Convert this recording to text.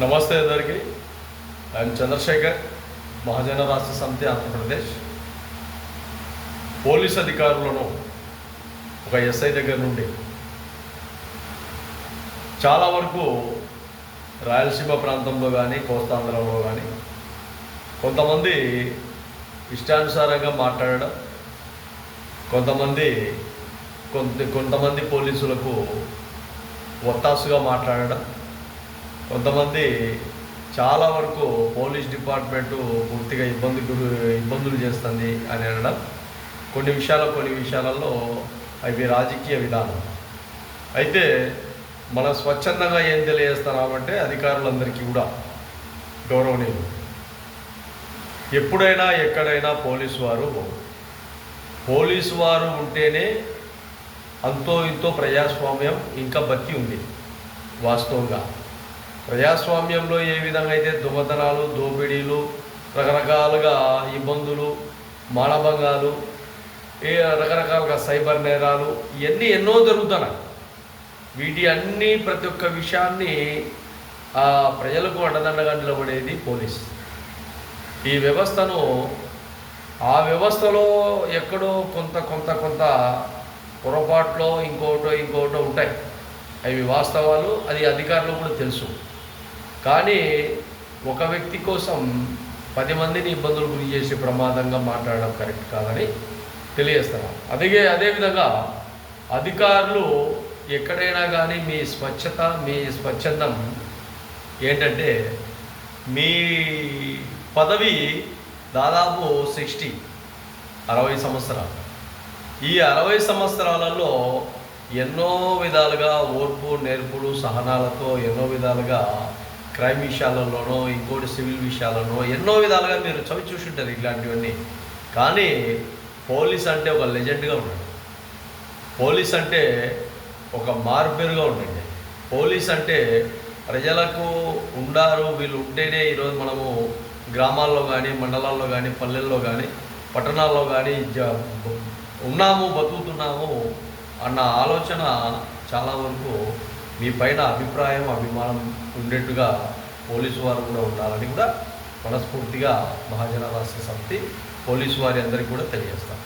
నమస్తే అందరికీ. ఐఎమ్ చంద్రశేఖర్, మహాజన రాష్ట్ర సమితి ఆంధ్రప్రదేశ్. పోలీస్ అధికారులను ఒక ఎస్ఐ దగ్గర నుండి చాలా వరకు రాయలసీమ ప్రాంతంలో కానీ కోస్తాంధ్రలో కానీ కొంతమంది ఇష్టానుసారంగా మాట్లాడడం, కొంతమంది పోలీసులకు ఒత్తాసుగా మాట్లాడడం, కొంతమంది చాలా వరకు పోలీస్ డిపార్ట్మెంటు పూర్తిగా ఇబ్బందులు చేస్తుంది అని అనడం, కొన్ని విషయాలలో అవి రాజకీయ విధానం. అయితే మనం స్వచ్ఛందంగా ఏం తెలియజేస్తున్నామంటే అధికారులందరికీ కూడా గౌరవనీయులు, ఎప్పుడైనా ఎక్కడైనా పోలీసు వారు ఉంటేనే అంతో ఇంతో ప్రజాస్వామ్యం ఇంకా బతి ఉంది. వాస్తవంగా ప్రజాస్వామ్యంలో ఏ విధంగా అయితే దొంగతనాలు, దోపిడీలు, రకరకాలుగా ఇబ్బందులు, మానభంగాలు, రకరకాలుగా సైబర్ నేరాలు ఇవన్నీ ఎన్నో జరుగుతున్నాయి. వీటి అన్నీ ప్రతి ఒక్క విషయాన్ని ప్రజలకు అండదండగా నిలబడేది పోలీస్. ఈ వ్యవస్థను ఆ వ్యవస్థలో ఎక్కడో కొంత పొరపాట్లో ఇంకోటో ఉంటాయి. అవి వాస్తవాలు, అది అధికారులకు కూడా తెలుసు. కానీ ఒక వ్యక్తి కోసం 10 మందిని ఇబ్బందులు గురి చేసే ప్రమాదంగా మాట్లాడడం కరెక్ట్ కాదని తెలియజేస్తున్నాం. అదేవిధంగా అధికారులు ఎక్కడైనా కానీ మీ స్వచ్ఛందం ఏంటంటే, మీ పదవి దాదాపు 60 సంవత్సరాలు. ఈ 60 సంవత్సరాలలో ఎన్నో విధాలుగా ఓర్పు, నేర్పులు, సహనాలతో ఎన్నో విధాలుగా క్రైమ్ విషయాలలోనో ఇంకోటి సివిల్ విషయాలనో ఎన్నో విధాలుగా మీరు చవి చూసుంటారు ఇట్లాంటివన్నీ. కానీ పోలీస్ అంటే ఒక లెజెండ్గా ఉండండి, పోలీస్ అంటే ఒక మార్పేరుగా ఉండండి. పోలీస్ అంటే ప్రజలకు వీళ్ళు ఉంటేనే ఈరోజు మనము గ్రామాల్లో కానీ, మండలాల్లో కానీ, పల్లెల్లో కానీ, పట్టణాల్లో కానీ బతుకుతున్నాము అన్న ఆలోచన చాలా వరకు మీ పైన అభిమానం ఉండేట్టుగా పోలీసు వారు కూడా ఉండాలని కూడా మనస్ఫూర్తిగా మహాజన రాష్ట్ర సమితి పోలీసు వారి అందరికీ కూడా తెలియజేస్తాం.